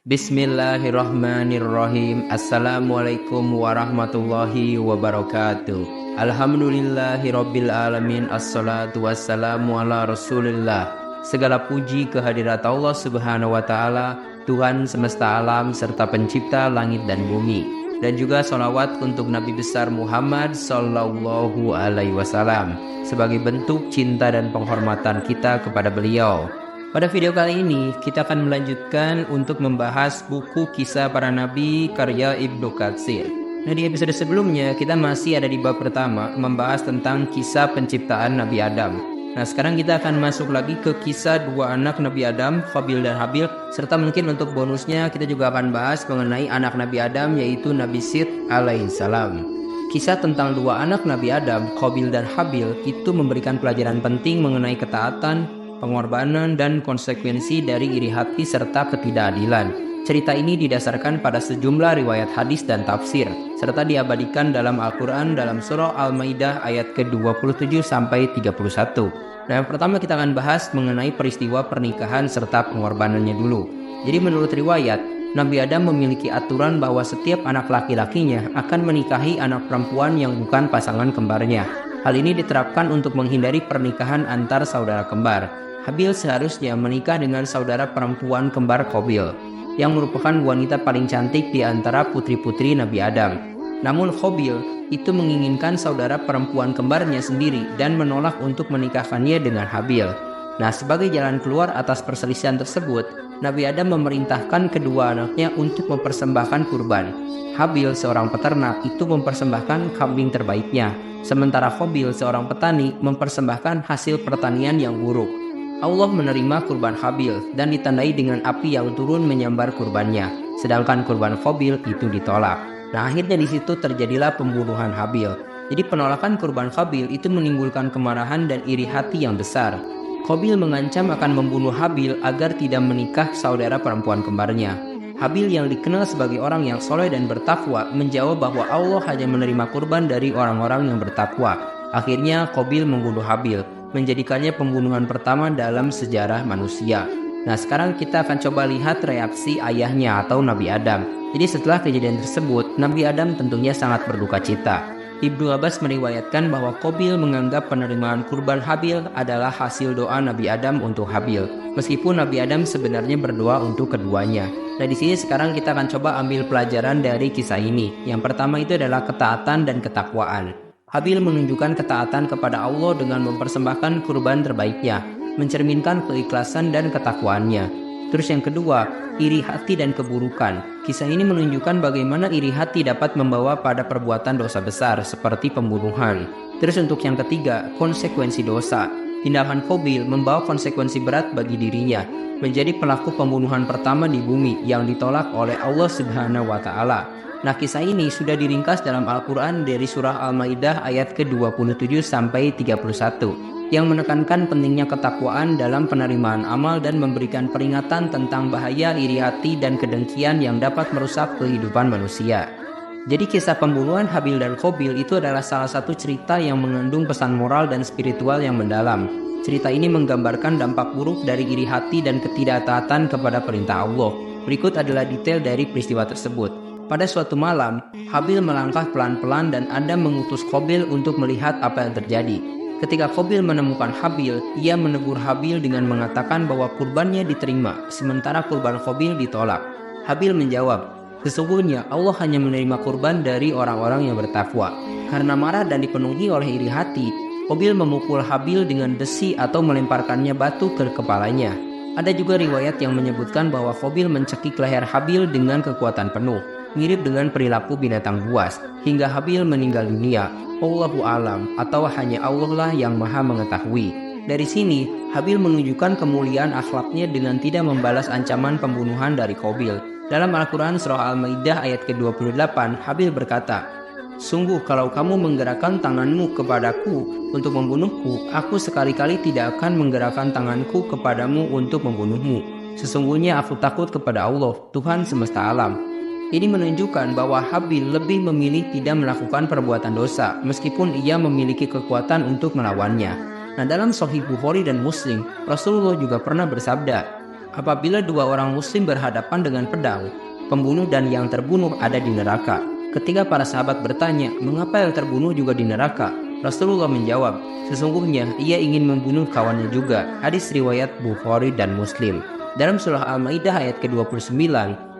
Bismillahirrahmanirrahim. Assalamualaikum warahmatullahi wabarakatuh. Alhamdulillahirabbil alamin. Assalatu wassalamu ala Rasulillah. Segala puji kehadirat Allah Subhanahu wa taala, Tuhan semesta alam serta pencipta langit dan bumi. Dan juga sholawat untuk Nabi besar Muhammad sallallahu alaihi wasallam sebagai bentuk cinta dan penghormatan kita kepada beliau. Pada video kali ini kita akan melanjutkan untuk membahas buku Kisah Para Nabi karya Ibnu Katsir. Nah, di episode sebelumnya kita masih ada di bab pertama membahas tentang kisah penciptaan Nabi Adam. Nah, sekarang kita akan masuk lagi ke kisah dua anak Nabi Adam, Qabil dan Habil, serta mungkin untuk bonusnya kita juga akan bahas mengenai anak Nabi Adam yaitu Nabi Syed alaihissalam. Kisah tentang dua anak Nabi Adam, Qabil dan Habil, itu memberikan pelajaran penting mengenai ketaatan, pengorbanan, dan konsekuensi dari iri hati serta ketidakadilan. Cerita ini didasarkan pada sejumlah riwayat hadis dan tafsir, serta diabadikan dalam Al-Quran dalam surah Al-Maidah ayat ke-27 sampai 31. Nah, yang pertama kita akan bahas mengenai peristiwa pernikahan serta pengorbanannya dulu. Jadi menurut riwayat, Nabi Adam memiliki aturan bahwa setiap anak laki-lakinya akan menikahi anak perempuan yang bukan pasangan kembarnya. Hal ini diterapkan untuk menghindari pernikahan antar saudara kembar. Habil seharusnya menikah dengan saudara perempuan kembar Qabil, yang merupakan wanita paling cantik di antara putri-putri Nabi Adam. Namun Qabil itu menginginkan saudara perempuan kembarnya sendiri dan menolak untuk menikahkannya dengan Habil. Nah, sebagai jalan keluar atas perselisihan tersebut, Nabi Adam memerintahkan kedua anaknya untuk mempersembahkan kurban. Habil, seorang peternak, itu mempersembahkan kambing terbaiknya, sementara Qabil, seorang petani, mempersembahkan hasil pertanian yang buruk. Allah menerima kurban Habil dan ditandai dengan api yang turun menyambar kurbannya, sedangkan kurban Qabil itu ditolak. Nah, akhirnya di situ terjadilah pembunuhan Habil. Jadi penolakan kurban Qabil itu menimbulkan kemarahan dan iri hati yang besar. Qabil mengancam akan membunuh Habil agar tidak menikah saudara perempuan kembarnya. Habil yang dikenal sebagai orang yang soleh dan bertakwa menjawab bahwa Allah hanya menerima kurban dari orang-orang yang bertakwa. Akhirnya Qabil membunuh Habil, menjadikannya pembunuhan pertama dalam sejarah manusia. Nah, sekarang kita akan coba lihat reaksi ayahnya atau Nabi Adam. Jadi setelah kejadian tersebut, Nabi Adam tentunya sangat berduka cita. Ibnu Abbas meriwayatkan bahwa Qabil menganggap penerimaan kurban Habil adalah hasil doa Nabi Adam untuk Habil, meskipun Nabi Adam sebenarnya berdoa untuk keduanya. Nah, di sini sekarang kita akan coba ambil pelajaran dari kisah ini. Yang pertama itu adalah ketaatan dan ketakwaan. Habil menunjukkan ketaatan kepada Allah dengan mempersembahkan kurban terbaiknya, mencerminkan keikhlasan dan ketakwaannya. Terus yang kedua, iri hati dan keburukan. Kisah ini menunjukkan bagaimana iri hati dapat membawa pada perbuatan dosa besar seperti pembunuhan. Terus untuk yang ketiga, konsekuensi dosa. Tindakan Qabil membawa konsekuensi berat bagi dirinya, menjadi pelaku pembunuhan pertama di bumi yang ditolak oleh Allah Subhanahu wa taala. Nah, kisah ini sudah diringkas dalam Al-Quran dari surah Al-Maidah ayat ke-27 sampai 31 yang menekankan pentingnya ketakwaan dalam penerimaan amal dan memberikan peringatan tentang bahaya iri hati dan kedengkian yang dapat merusak kehidupan manusia. Jadi kisah pembunuhan Habil dan Qabil itu adalah salah satu cerita yang mengandung pesan moral dan spiritual yang mendalam. Cerita ini menggambarkan dampak buruk dari iri hati dan ketidaktaatan kepada perintah Allah. Berikut adalah detail dari peristiwa tersebut. Pada suatu malam, Habil melangkah pelan-pelan dan Adam mengutus Qabil untuk melihat apa yang terjadi. Ketika Qabil menemukan Habil, ia menegur Habil dengan mengatakan bahwa kurbannya diterima, sementara kurban Qabil ditolak. Habil menjawab, "Sesungguhnya Allah hanya menerima kurban dari orang-orang yang bertakwa." Karena marah dan dipenuhi oleh iri hati, Qabil memukul Habil dengan besi atau melemparkannya batu ke kepalanya. Ada juga riwayat yang menyebutkan bahwa Qabil mencekik leher Habil dengan kekuatan penuh, mirip dengan perilaku binatang buas, hingga Habil meninggal dunia. Allahu alam, atau hanya Allah lah yang maha mengetahui. Dari sini, Habil menunjukkan kemuliaan akhlaknya dengan tidak membalas ancaman pembunuhan dari Qabil. Dalam Al-Quran surah Al-Maidah ayat ke-28, Habil berkata, "Sungguh kalau kamu menggerakkan tanganmu kepadaku untuk membunuhku, aku sekali-kali tidak akan menggerakkan tanganku kepadamu untuk membunuhmu. Sesungguhnya aku takut kepada Allah, Tuhan semesta alam." Ini menunjukkan bahwa Habil lebih memilih tidak melakukan perbuatan dosa, meskipun ia memiliki kekuatan untuk melawannya. Nah, dalam Sahih Bukhari dan Muslim, Rasulullah juga pernah bersabda, Apabila dua orang muslim berhadapan dengan pedang, pembunuh dan yang terbunuh ada di neraka. Ketika para sahabat bertanya, mengapa yang terbunuh juga di neraka? Rasulullah menjawab, sesungguhnya ia ingin membunuh kawannya juga. Hadis riwayat Bukhari dan Muslim. Dalam surah Al-Maidah ayat ke-29,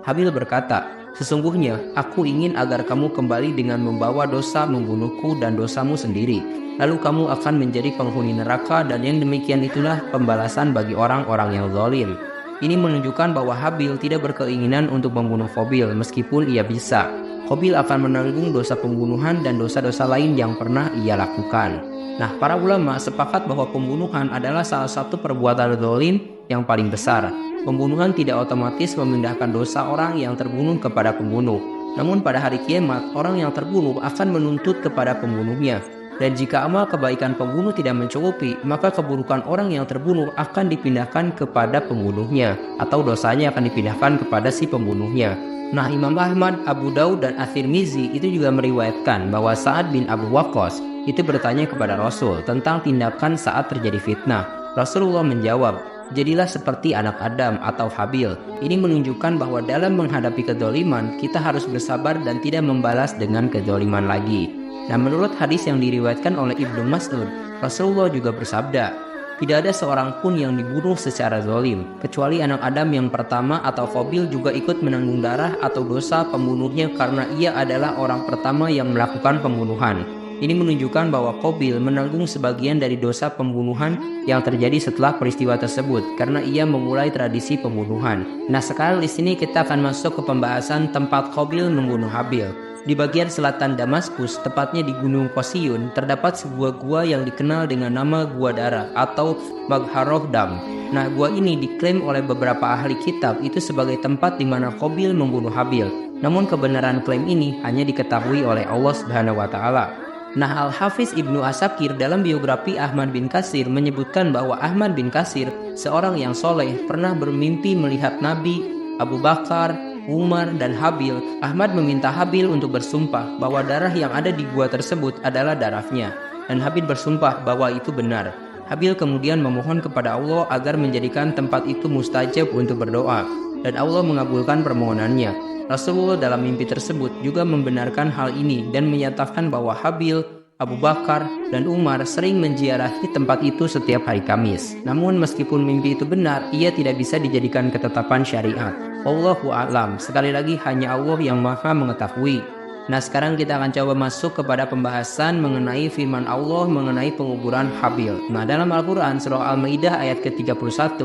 Habil berkata, sesungguhnya aku ingin agar kamu kembali dengan membawa dosa membunuhku dan dosamu sendiri. Lalu kamu akan menjadi penghuni neraka dan yang demikian itulah pembalasan bagi orang-orang yang zalim. Ini menunjukkan bahwa Habil tidak berkeinginan untuk membunuh Qabil meskipun ia bisa. Qabil akan menanggung dosa pembunuhan dan dosa-dosa lain yang pernah ia lakukan. Nah, para ulama sepakat bahwa pembunuhan adalah salah satu perbuatan zalim yang paling besar. Pembunuhan tidak otomatis memindahkan dosa orang yang terbunuh kepada pembunuh. Namun pada hari kiamat, orang yang terbunuh akan menuntut kepada pembunuhnya. Dan jika amal kebaikan pembunuh tidak mencukupi, maka keburukan orang yang terbunuh akan dipindahkan kepada pembunuhnya, atau dosanya akan dipindahkan kepada si pembunuhnya. Nah, Imam Ahmad, Abu Daud, dan At-Tirmizi itu juga meriwayatkan bahwa Sa'ad bin Abu Waqqas itu bertanya kepada Rasul tentang tindakan saat terjadi fitnah. Rasulullah menjawab, jadilah seperti anak Adam atau Habil. Ini menunjukkan bahwa dalam menghadapi kezaliman, kita harus bersabar dan tidak membalas dengan kezaliman lagi. Nah, menurut hadis yang diriwayatkan oleh Ibnu Mas'ud, Rasulullah juga bersabda, tidak ada seorang pun yang dibunuh secara zalim, kecuali anak Adam yang pertama atau Qabil juga ikut menanggung darah atau dosa pembunuhnya karena ia adalah orang pertama yang melakukan pembunuhan. Ini menunjukkan bahwa Qabil menanggung sebagian dari dosa pembunuhan yang terjadi setelah peristiwa tersebut karena ia memulai tradisi pembunuhan. Nah, sekarang di sini kita akan masuk ke pembahasan tempat Qabil membunuh Habil. Di bagian selatan Damaskus, tepatnya di Gunung Qasiyun, terdapat sebuah gua yang dikenal dengan nama Gua Darah atau Magharoh Dam. Nah, gua ini diklaim oleh beberapa ahli kitab itu sebagai tempat di mana Qabil membunuh Habil. Namun kebenaran klaim ini hanya diketahui oleh Allah Subhanahu wa taala. Nah, Al-Hafiz Ibnu Asakir dalam biografi Ahmad bin Katsir menyebutkan bahwa Ahmad bin Katsir, seorang yang soleh, pernah bermimpi melihat Nabi, Abu Bakar, Umar, dan Habil. Ahmad meminta Habil untuk bersumpah bahwa darah yang ada di gua tersebut adalah darahnya, dan Habil bersumpah bahwa itu benar. Habil kemudian memohon kepada Allah agar menjadikan tempat itu mustajab untuk berdoa, dan Allah mengabulkan permohonannya. Rasulullah dalam mimpi tersebut juga membenarkan hal ini dan menyatakan bahwa Habil, Abu Bakar, dan Umar sering menziarahi tempat itu setiap hari Kamis. Namun meskipun mimpi itu benar, ia tidak bisa dijadikan ketetapan syariat. Wallahu a'lam. Sekali lagi hanya Allah yang Maha mengetahui. Nah, sekarang kita akan coba masuk kepada pembahasan mengenai firman Allah mengenai penguburan Habil. Nah, dalam Al-Quran surah Al-Maidah ayat ke-31,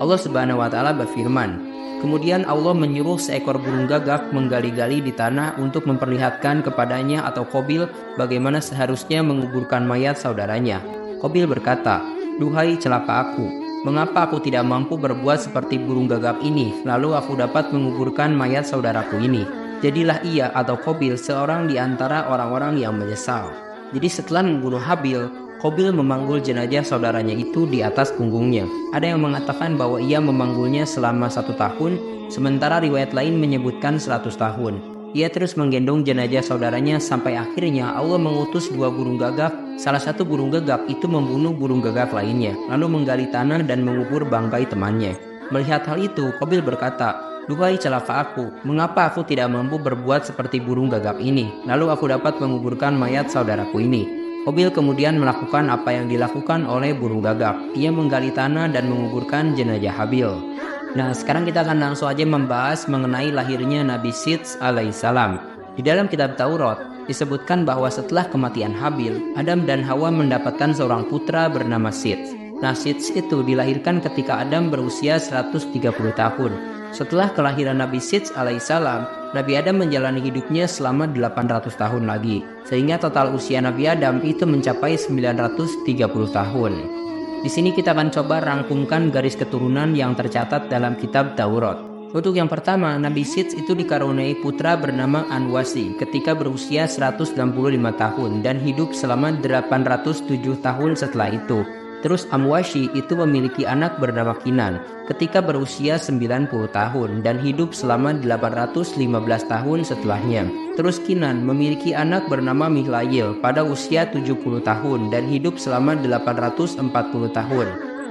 Allah Subhanahu wa taala berfirman, kemudian Allah menyuruh seekor burung gagak menggali-gali di tanah untuk memperlihatkan kepadanya atau Qabil bagaimana seharusnya menguburkan mayat saudaranya. Qabil berkata, duhai celaka aku, mengapa aku tidak mampu berbuat seperti burung gagak ini, lalu aku dapat menguburkan mayat saudaraku ini? Jadilah ia atau Qabil seorang di antara orang-orang yang menyesal. Jadi setelah membunuh Habil, Qabil memanggul jenazah saudaranya itu di atas punggungnya. Ada yang mengatakan bahwa ia memanggulnya selama 1 tahun, sementara riwayat lain menyebutkan 100 tahun. Ia terus menggendong jenazah saudaranya sampai akhirnya Allah mengutus 2 burung gagak. Salah satu burung gagak itu membunuh burung gagak lainnya, lalu menggali tanah dan mengubur bangkai temannya. Melihat hal itu, Qabil berkata, duhai celaka aku, mengapa aku tidak mampu berbuat seperti burung gagak ini, lalu aku dapat menguburkan mayat saudaraku ini? Qabil kemudian melakukan apa yang dilakukan oleh burung gagak. Ia menggali tanah dan menguburkan jenazah Habil. Nah, sekarang kita akan langsung aja membahas mengenai lahirnya Nabi Syeds alaihissalam. Di dalam kitab Taurat disebutkan bahwa setelah kematian Habil, Adam dan Hawa mendapatkan seorang putra bernama Syeds. Nah, Syeds itu dilahirkan ketika Adam berusia 130 tahun. Setelah kelahiran Nabi Syeds alaihissalam, Nabi Adam menjalani hidupnya selama 800 tahun lagi, sehingga total usia Nabi Adam itu mencapai 930 tahun. Di sini kita akan coba rangkumkan garis keturunan yang tercatat dalam kitab Taurat. Untuk yang pertama, Nabi Syeds itu dikaruniai putra bernama Anwasi ketika berusia 165 tahun dan hidup selama 807 tahun setelah itu. Terus Amwashi itu memiliki anak bernama Kinan ketika berusia 90 tahun dan hidup selama 815 tahun setelahnya. Terus Kinan memiliki anak bernama Mihlail pada usia 70 tahun dan hidup selama 840 tahun.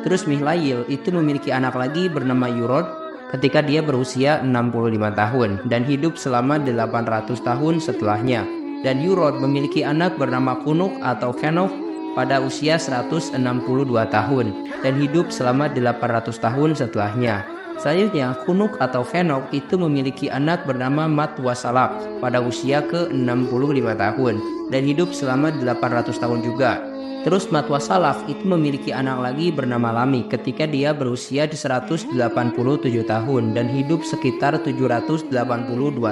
Terus Mihlail itu memiliki anak lagi bernama Yurod ketika dia berusia 65 tahun dan hidup selama 800 tahun setelahnya. Dan Yurod memiliki anak bernama Kunuk atau Kenok pada usia 162 tahun dan hidup selama 800 tahun setelahnya. Selanjutnya, Kunuk atau Kenok itu memiliki anak bernama Matwasalak pada usia ke-65 tahun dan hidup selama 800 tahun juga. Terus Matwasalak itu memiliki anak lagi bernama Lami ketika dia berusia 187 tahun dan hidup sekitar 782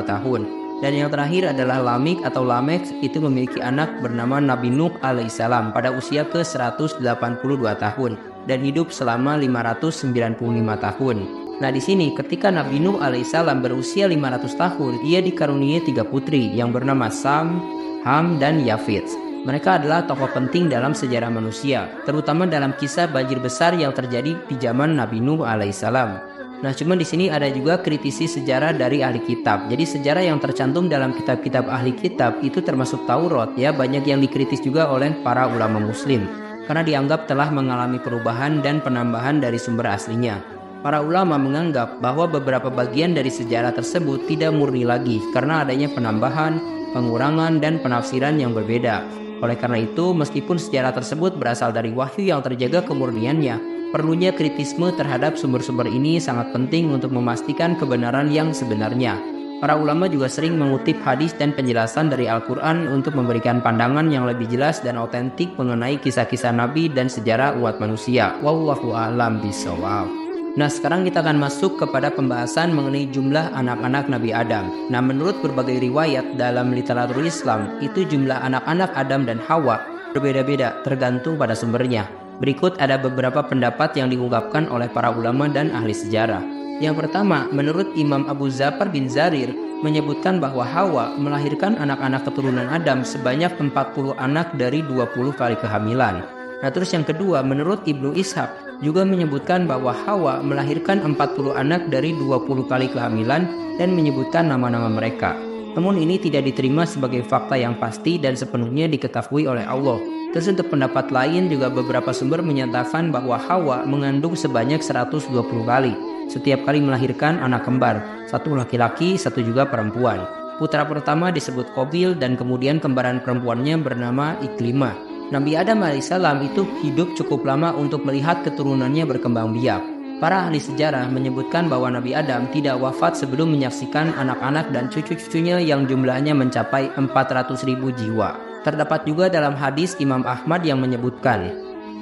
tahun. Dan yang terakhir adalah Lamik atau Lamek itu memiliki anak bernama Nabi Nuh alaihissalam pada usia ke-182 tahun dan hidup selama 595 tahun. Nah di sini ketika Nabi Nuh alaihissalam berusia 500 tahun, ia dikaruniai 3 putri yang bernama Sam, Ham, dan Yafid. Mereka adalah tokoh penting dalam sejarah manusia, terutama dalam kisah banjir besar yang terjadi di zaman Nabi Nuh alaihissalam. Nah, cuman di sini ada juga kritisi sejarah dari ahli kitab. Jadi sejarah yang tercantum dalam kitab-kitab ahli kitab itu termasuk Taurat ya, banyak yang dikritis juga oleh para ulama muslim karena dianggap telah mengalami perubahan dan penambahan dari sumber aslinya. Para ulama menganggap bahwa beberapa bagian dari sejarah tersebut tidak murni lagi karena adanya penambahan, pengurangan, dan penafsiran yang berbeda. Oleh karena itu, meskipun sejarah tersebut berasal dari wahyu yang terjaga kemurniannya, perlunya kritisme terhadap sumber-sumber ini sangat penting untuk memastikan kebenaran yang sebenarnya. Para ulama juga sering mengutip hadis dan penjelasan dari Al-Quran untuk memberikan pandangan yang lebih jelas dan otentik mengenai kisah-kisah Nabi dan sejarah umat manusia. Wallahu a'lam bishawab. Nah, sekarang kita akan masuk kepada pembahasan mengenai jumlah anak-anak Nabi Adam. Nah, menurut berbagai riwayat dalam literatur Islam, itu jumlah anak-anak Adam dan Hawa berbeda-beda tergantung pada sumbernya. Berikut ada beberapa pendapat yang diungkapkan oleh para ulama dan ahli sejarah. Yang pertama, menurut Imam Abu Zafar bin Zarir menyebutkan bahwa Hawa melahirkan anak-anak keturunan Adam sebanyak 40 anak dari 20 kali kehamilan. Nah, terus yang kedua, menurut Ibnu Ishaq juga menyebutkan bahwa Hawa melahirkan 40 anak dari 20 kali kehamilan dan menyebutkan nama-nama mereka. Namun ini tidak diterima sebagai fakta yang pasti dan sepenuhnya diketahui oleh Allah. Terus untuk pendapat lain juga beberapa sumber menyatakan bahwa Hawa mengandung sebanyak 120 kali. Setiap kali melahirkan anak kembar, satu laki-laki, satu juga perempuan. Putra pertama disebut Qabil dan kemudian kembaran perempuannya bernama Iklimah. Nabi Adam alaihissalam itu hidup cukup lama untuk melihat keturunannya berkembang biak. Para ahli sejarah menyebutkan bahwa Nabi Adam tidak wafat sebelum menyaksikan anak-anak dan cucu-cucunya yang jumlahnya mencapai 400.000 jiwa. Terdapat juga dalam hadis Imam Ahmad yang menyebutkan,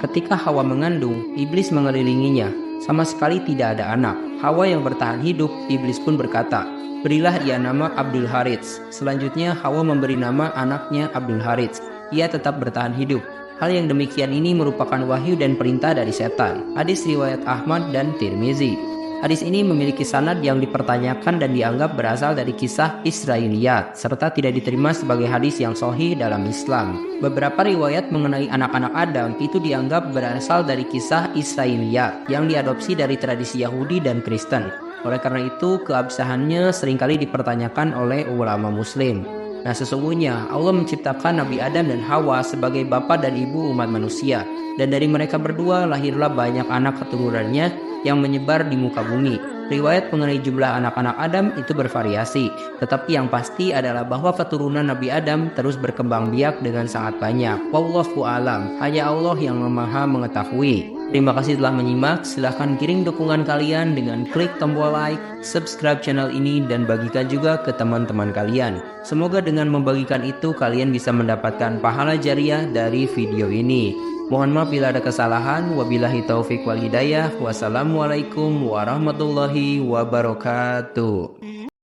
ketika Hawa mengandung, iblis mengelilinginya. Sama sekali tidak ada anak. Hawa yang bertahan hidup, iblis pun berkata, berilah ia nama Abdul Harits. Selanjutnya Hawa memberi nama anaknya Abdul Harits. Ia tetap bertahan hidup. Hal yang demikian ini merupakan wahyu dan perintah dari setan. Hadis riwayat Ahmad dan Tirmizi. Hadis ini memiliki sanad yang dipertanyakan dan dianggap berasal dari kisah Israiliyat, serta tidak diterima sebagai hadis yang sahih dalam Islam. Beberapa riwayat mengenai anak-anak Adam itu dianggap berasal dari kisah Israiliyat yang diadopsi dari tradisi Yahudi dan Kristen. Oleh karena itu, keabsahannya seringkali dipertanyakan oleh ulama muslim. Nah, sesungguhnya Allah menciptakan Nabi Adam dan Hawa sebagai bapa dan ibu umat manusia, dan dari mereka berdua lahirlah banyak anak keturunannya yang menyebar di muka bumi. Riwayat mengenai jumlah anak-anak Adam itu bervariasi, tetapi yang pasti adalah bahwa keturunan Nabi Adam terus berkembang biak dengan sangat banyak. Wallahu a'lam, hanya Allah yang Maha mengetahui. Terima kasih telah menyimak. Silahkan kirim dukungan kalian dengan klik tombol like, subscribe channel ini, dan bagikan juga ke teman-teman kalian. Semoga dengan membagikan itu kalian bisa mendapatkan pahala jariah dari video ini. Mohon maaf bila ada kesalahan. Wabillahi taufik wal hidayah. Wassalamualaikum warahmatullahi wabarakatuh.